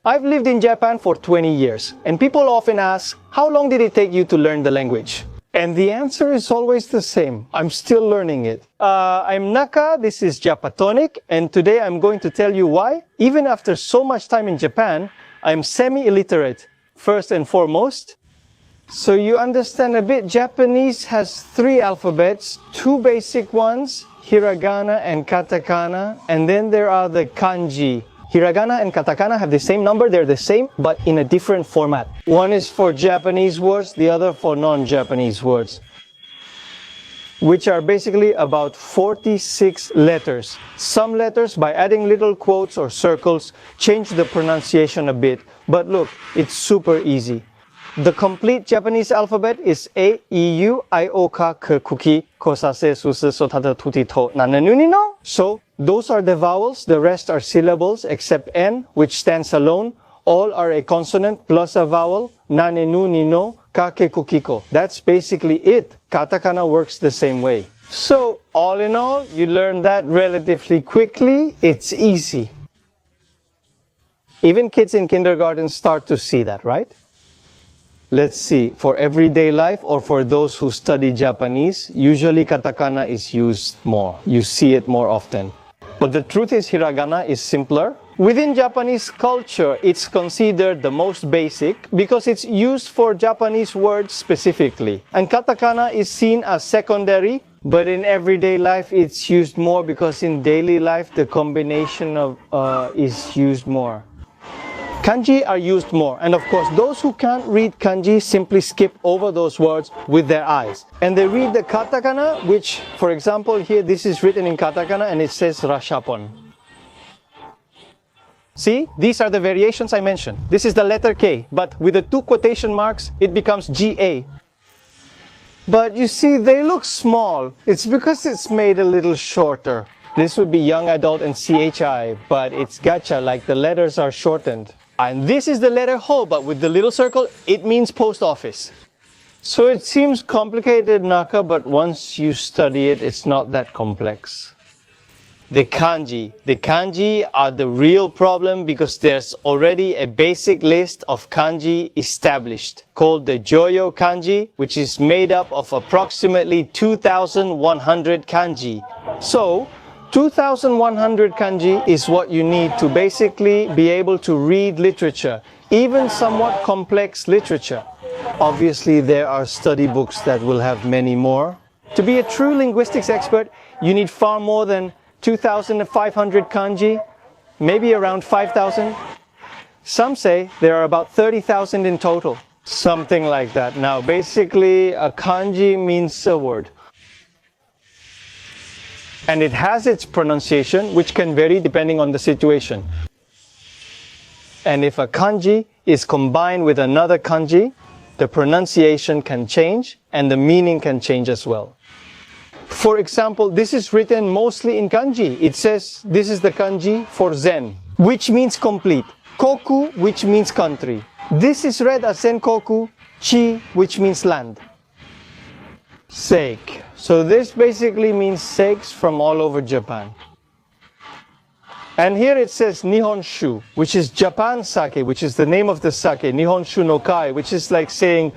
I've lived in Japan for 20 years, and people often ask, how long did it take you to learn the language? And the answer is always the same. I'm still learning it. I'm Naka, this is Japatonic, and today I'm going to tell you why, even after so much time in Japan, I'm semi-illiterate, first and foremost. So you understand a bit, Japanese has 3 alphabets, 2 basic ones, hiragana and katakana, and then there are the kanji. Hiragana and katakana have the same number, they're the same, but in a different format. One is for Japanese words, the other for non-Japanese words, which are basically about 46 letters. Some letters, by adding little quotes or circles, change the pronunciation a bit, but look, it's super easy. The complete Japanese alphabet is A, I, U, I, O, Ka, K, Kuki, Kosase, Suse, Sotata, Tuti, To, Nananuni, no? So, those are the vowels, the rest are syllables, except N, which stands alone. All are a consonant plus a vowel, Nananuni, no, Ka, Ke, Kuki, Ko. That's basically it. Katakana works the same way. So, all in all, you learn that relatively quickly. It's easy. Even kids in kindergarten start to see that, right? Let's see, for everyday life or for those who study Japanese, usually katakana is used more. You see it more often. But the truth is hiragana is simpler. Within Japanese culture, it's considered the most basic because it's used for Japanese words specifically. And katakana is seen as secondary, but in everyday life it's used more because in daily life the combination of is used more. Kanji are used more, and of course those who can't read kanji simply skip over those words with their eyes. And they read the katakana, which, for example, here this is written in katakana and it says Rashapon. See, these are the variations I mentioned. This is the letter K, but with the 2 quotation marks it becomes GA. But you see, they look small. It's because it's made a little shorter. This would be young adult and CHI, but it's gacha, like the letters are shortened. And this is the letter Ho, but with the little circle, it means post office. So it seems complicated, Naka, but once you study it, it's not that complex. The kanji are the real problem because there's already a basic list of kanji established, called the Joyo kanji, which is made up of approximately 2,100 kanji. So, 2,100 kanji is what you need to basically be able to read literature, even somewhat complex literature. Obviously, there are study books that will have many more. To be a true linguistics expert, you need far more than 2,500 kanji, maybe around 5,000. Some say there are about 30,000 in total, something like that. Now, basically, a kanji means a word. And it has its pronunciation, which can vary depending on the situation. And if a kanji is combined with another kanji, the pronunciation can change and the meaning can change as well. For example, this is written mostly in kanji. It says this is the kanji for Zen, which means complete. Koku, which means country. This is read as Senkoku, Chi, which means land. Sake. So this basically means sakes from all over Japan. And here it says Nihonshu, which is Japan sake, which is the name of the sake, Nihonshu no kai, which is like saying,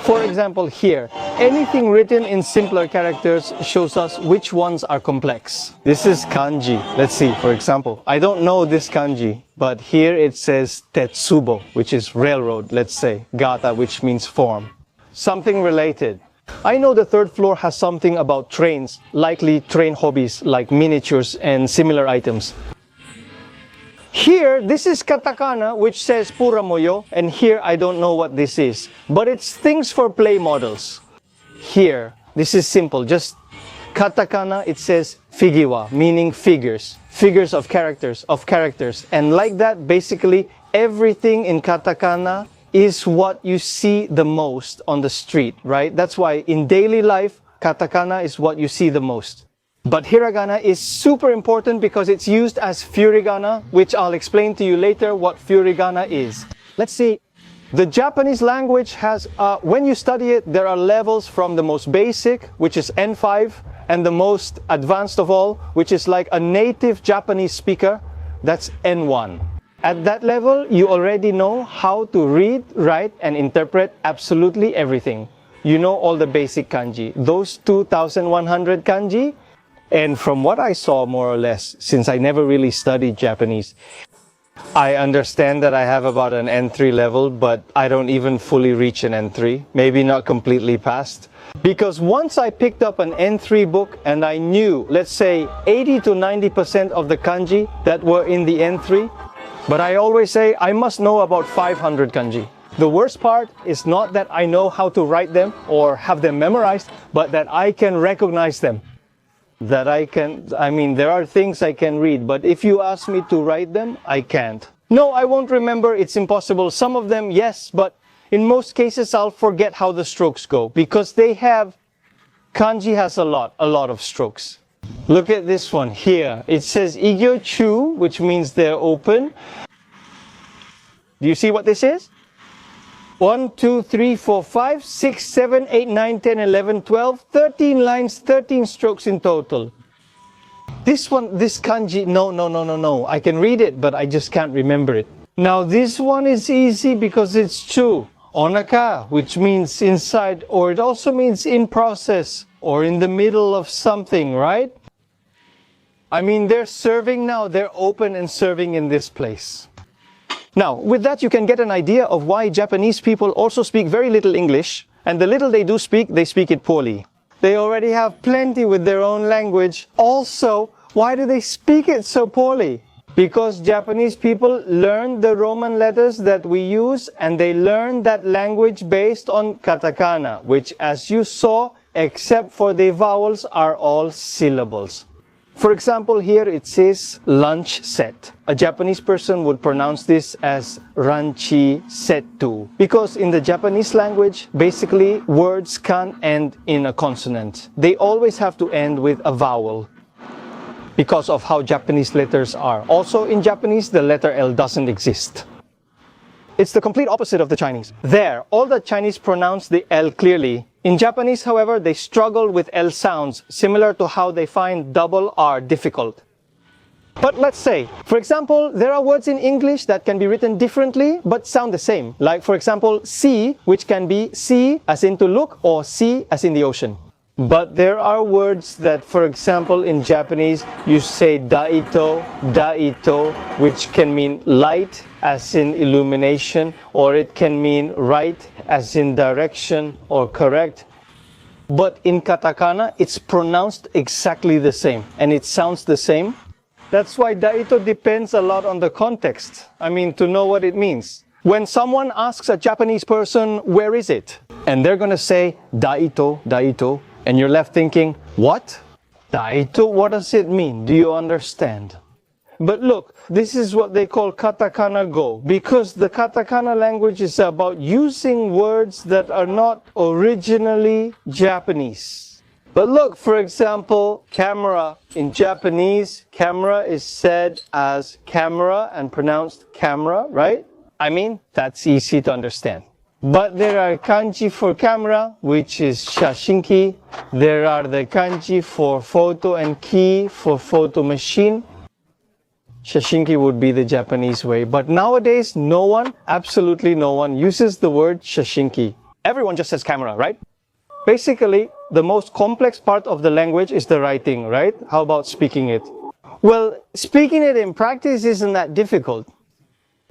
for example here, anything written in simpler characters shows us which ones are complex. This is kanji. Let's see, for example, I don't know this kanji, but here it says Tetsubo, which is railroad, let's say, Gata, which means form. Something related. I know the 3rd floor has something about trains, likely train hobbies like miniatures and similar items. Here, this is katakana, which says puramoyo, and here I don't know what this is, but it's things for play models. Here, this is simple, just katakana, it says figiwa, meaning figures, figures of characters, and like that, basically everything in katakana is what you see the most on the street, right? That's why in daily life, katakana is what you see the most. But hiragana is super important because it's used as furigana, which I'll explain to you later what furigana is. Let's see. The Japanese language has, when you study it, there are levels from the most basic, which is N5, and the most advanced of all, which is like a native Japanese speaker, that's N1. At that level, you already know how to read, write, and interpret absolutely everything. You know all the basic kanji. Those 2,100 kanji, and from what I saw more or less, since I never really studied Japanese, I understand that I have about an N3 level, but I don't even fully reach an N3, maybe not completely passed. Because once I picked up an N3 book and I knew, let's say, 80 to 90% of the kanji that were in the N3, but I always say I must know about 500 kanji. The worst part is not that I know how to write them or have them memorized, but that I can recognize them. There are things I can read, but if you ask me to write them, I can't. No, I won't remember, it's impossible. Some of them, yes, but in most cases, I'll forget how the strokes go because kanji has a lot of strokes. Look at this one here. It says Igyo Chu, which means they're open. Do you see what this is? 1, 2, 3, 4, 5, 6, 7, 8, 9, 10, 11, 12, 13 lines, 13 strokes in total. This kanji, no. I can read it, but I just can't remember it. Now this one is easy because it's chu, onaka, which means inside, or it also means in process, or in the middle of something, right? They're serving now, they're open and serving in this place. Now, with that, you can get an idea of why Japanese people also speak very little English, and the little they do speak, they speak it poorly. They already have plenty with their own language. Also, why do they speak it so poorly? Because Japanese people learn the Roman letters that we use, and they learn that language based on Katakana, which, as you saw, except for the vowels, are all syllables. For example, here it says lunch set. A Japanese person would pronounce this as ranchi settu because in the Japanese language, basically words can't end in a consonant. They always have to end with a vowel because of how Japanese letters are. Also in Japanese, the letter L doesn't exist. It's the complete opposite of the Chinese. There, all the Chinese pronounce the L clearly. In Japanese, however, they struggle with L sounds, similar to how they find double R difficult. But let's say, for example, there are words in English that can be written differently, but sound the same. Like, for example, see, which can be see as in to look, or see as in the ocean. But there are words that, for example, in Japanese, you say daito, which can mean light as in illumination, or it can mean right as in direction or correct. But in katakana, it's pronounced exactly the same, and it sounds the same. That's why daito depends a lot on the context. To know what it means. When someone asks a Japanese person, where is it? And they're gonna say, daito. And you're left thinking, what? Daito, what does it mean? Do you understand? But look, this is what they call katakana go, because the katakana language is about using words that are not originally Japanese. But look, for example, camera. In Japanese, camera is said as camera and pronounced camera, right? That's easy to understand. But there are kanji for camera, which is shashinki. There are the kanji for photo and ki for photo machine. Shashinki would be the Japanese way. But nowadays, absolutely no one uses the word shashinki. Everyone just says camera, right? Basically, the most complex part of the language is the writing, right? How about speaking it? Well, speaking it in practice isn't that difficult.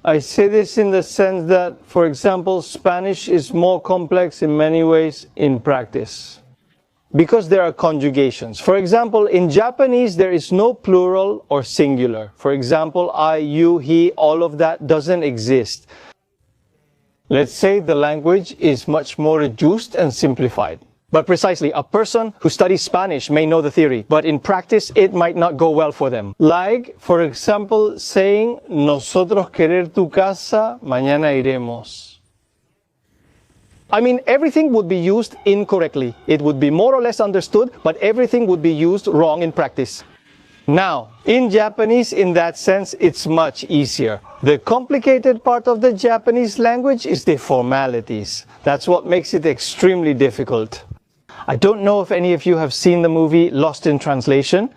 I say this in the sense that, for example, Spanish is more complex in many ways in practice because there are conjugations. For example, in Japanese, there is no plural or singular. For example, I, you, he, all of that doesn't exist. Let's say the language is much more reduced and simplified. But precisely, a person who studies Spanish may know the theory, but in practice, it might not go well for them. Like, for example, saying, nosotros querer tu casa, mañana iremos. Everything would be used incorrectly. It would be more or less understood, but everything would be used wrong in practice. Now, in Japanese, in that sense, it's much easier. The complicated part of the Japanese language is the formalities. That's what makes it extremely difficult. I don't know if any of you have seen the movie Lost in Translation.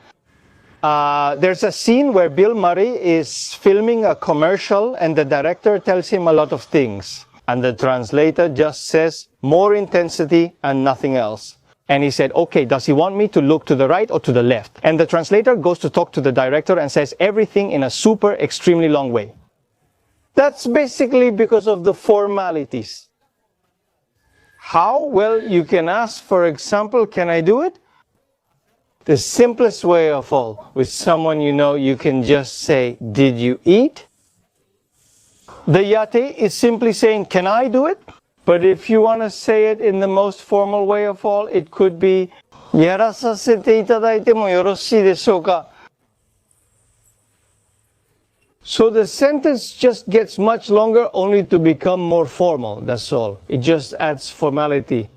There's a scene where Bill Murray is filming a commercial and the director tells him a lot of things. And the translator just says, more intensity and nothing else. And he said, okay, does he want me to look to the right or to the left? And the translator goes to talk to the director and says everything in a super extremely long way. That's basically because of the formalities. How? Well, you can ask, for example, can I do it? The simplest way of all, with someone you know, you can just say, did you eat? The yate is simply saying, can I do it? But if you want to say it in the most formal way of all, it could be, yarasasete itadaite mo yoroshii deshou ka? So the sentence just gets much longer only to become more formal, that's all. It just adds formality.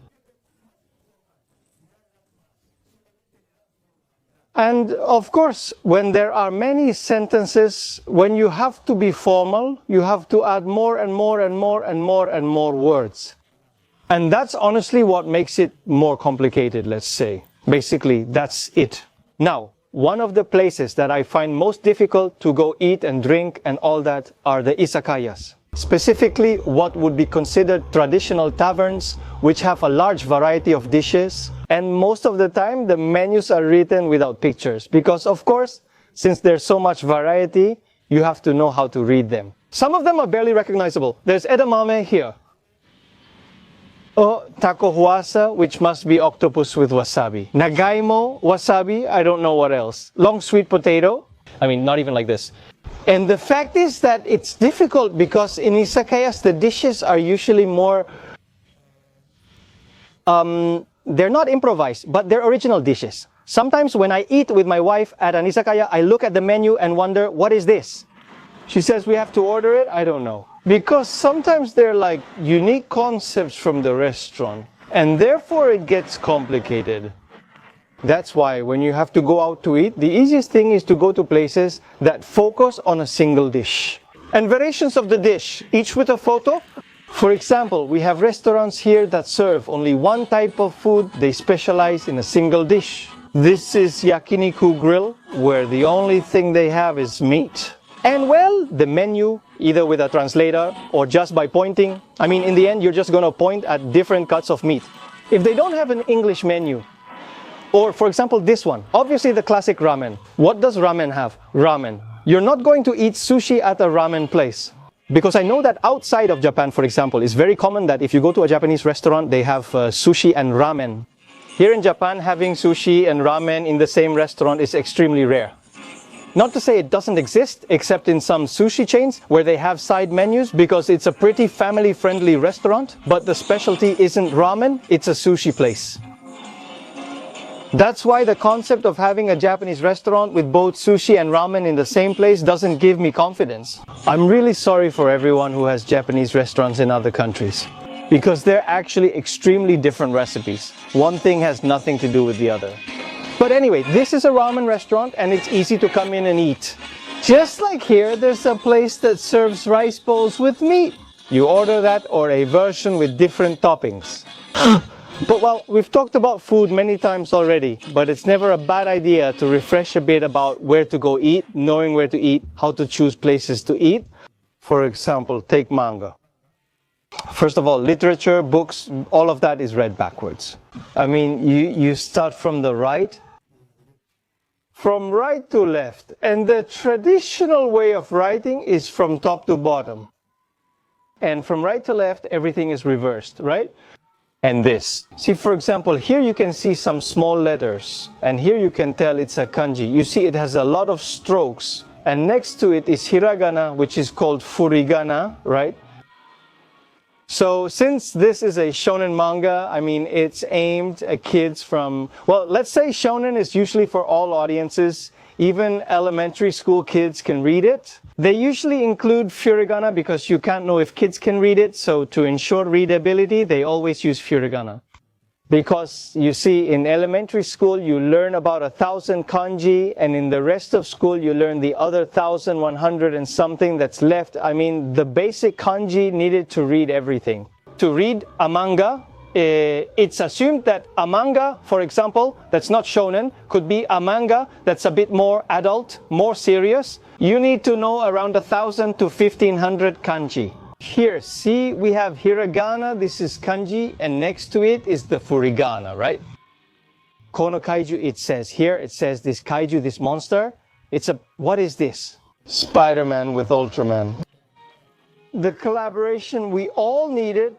And of course, when there are many sentences, when you have to be formal, you have to add more and more and more and more and more words. And that's honestly what makes it more complicated, let's say. Basically, that's it. Now, one of the places that I find most difficult to go eat and drink and all that are the izakayas. Specifically, what would be considered traditional taverns, which have a large variety of dishes. And most of the time, the menus are written without pictures. Because, of course, since there's so much variety, you have to know how to read them. Some of them are barely recognizable. There's edamame here. Oh, taco huasa, which must be octopus with wasabi. Nagaimo, wasabi, I don't know what else. Long sweet potato. I mean, not even like this. And the fact is that it's difficult because in izakayas, the dishes are usually more... they're not improvised, but they're original dishes. Sometimes when I eat with my wife at an izakaya, I look at the menu and wonder, what is this? She says we have to order it? I don't know. Because sometimes they're like unique concepts from the restaurant, and therefore it gets complicated. That's why when you have to go out to eat, the easiest thing is to go to places that focus on a single dish. And variations of the dish, each with a photo. For example, we have restaurants here that serve only one type of food. They specialize in a single dish. This is Yakiniku Grill, where the only thing they have is meat. And well, the menu, either with a translator or just by pointing. I mean, in the end, you're just going to point at different cuts of meat. If they don't have an English menu, or for example, this one, obviously the classic ramen. What does ramen have? Ramen. You're not going to eat sushi at a ramen place. Because I know that outside of Japan, for example, it's very common that if you go to a Japanese restaurant, they have sushi and ramen. Here in Japan, having sushi and ramen in the same restaurant is extremely rare. Not to say it doesn't exist, except in some sushi chains where they have side menus because it's a pretty family-friendly restaurant, but the specialty isn't ramen, it's a sushi place. That's why the concept of having a Japanese restaurant with both sushi and ramen in the same place doesn't give me confidence. I'm really sorry for everyone who has Japanese restaurants in other countries, because they're actually extremely different recipes. One thing has nothing to do with the other. But anyway, this is a ramen restaurant and it's easy to come in and eat. Just like here, there's a place that serves rice bowls with meat. You order that or a version with different toppings. But well, we've talked about food many times already, but it's never a bad idea to refresh a bit about where to go eat, knowing where to eat, how to choose places to eat. For example, take manga. First of all, literature, books, all of that is read backwards. I mean, you start from the right, from right to left. And the traditional way of writing is from top to bottom. And from right to left, everything is reversed, right? And this. See, for example, here you can see some small letters. And here you can tell it's a kanji. You see it has a lot of strokes. And next to it is hiragana, which is called furigana, right? So since this is a shonen manga, I mean, it's aimed at kids from, well, let's say shonen is usually for all audiences. Even elementary school kids can read it. They usually include furigana because you can't know if kids can read it. So to ensure readability, they always use furigana. Because you see, in elementary school, you learn about 1,000 kanji, and in the rest of school, you learn the other 1,100 and something that's left. I mean, the basic kanji needed to read everything. To read a manga, it's assumed that a manga, for example, that's not shonen, could be a manga that's a bit more adult, more serious. You need to know around 1,000 to 1,500 kanji. Here, see, we have hiragana, this is kanji, and next to it is the furigana, right? Kono kaiju, it says here, it says this kaiju, this monster, what is this? Spider-Man with Ultraman. The collaboration we all needed.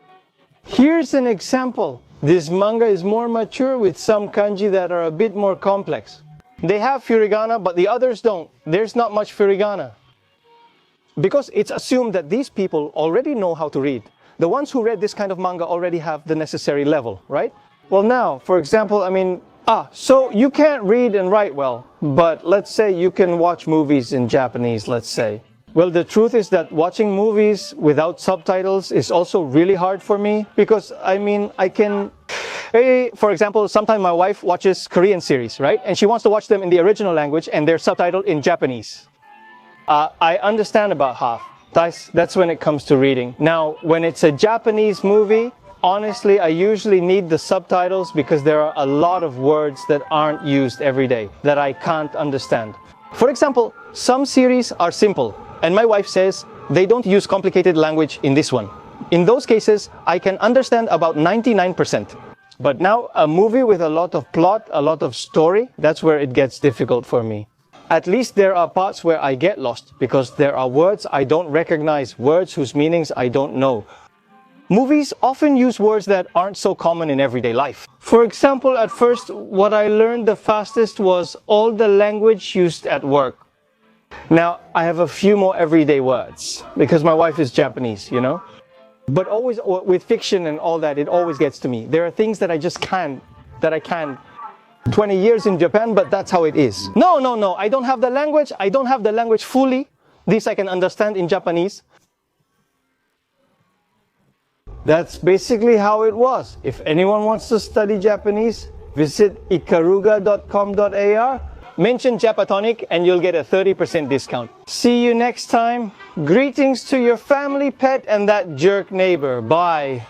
Here's an example. This manga is more mature with some kanji that are a bit more complex. They have furigana, but the others don't. There's not much furigana. Because it's assumed that these people already know how to read. The ones who read this kind of manga already have the necessary level, right? Well now, for example, so you can't read and write well, but let's say you can watch movies in Japanese, let's say. Well, the truth is that watching movies without subtitles is also really hard for me because, for example, sometimes my wife watches Korean series, right? And she wants to watch them in the original language and they're subtitled in Japanese. I understand about half. That's when it comes to reading. Now, when it's a Japanese movie, honestly, I usually need the subtitles because there are a lot of words that aren't used every day that I can't understand. For example, some series are simple, and my wife says they don't use complicated language in this one. In those cases, I can understand about 99%. But now, a movie with a lot of plot, a lot of story, that's where it gets difficult for me. At least there are parts where I get lost because there are words I don't recognize, words whose meanings I don't know. Movies often use words that aren't so common in everyday life. For example, at first, what I learned the fastest was all the language used at work. Now, I have a few more everyday words because my wife is Japanese, you know? But always, with fiction and all that, it always gets to me. There are things that I just can't, 20 years in Japan, but that's how it is. No, I don't have the language. I don't have the language fully. This I can understand in Japanese. That's basically how it was. If anyone wants to study Japanese, visit ikaruga.com.ar, mention Japatonic, and you'll get a 30% discount. See you next time. Greetings to your family, pet, and that jerk neighbor. Bye.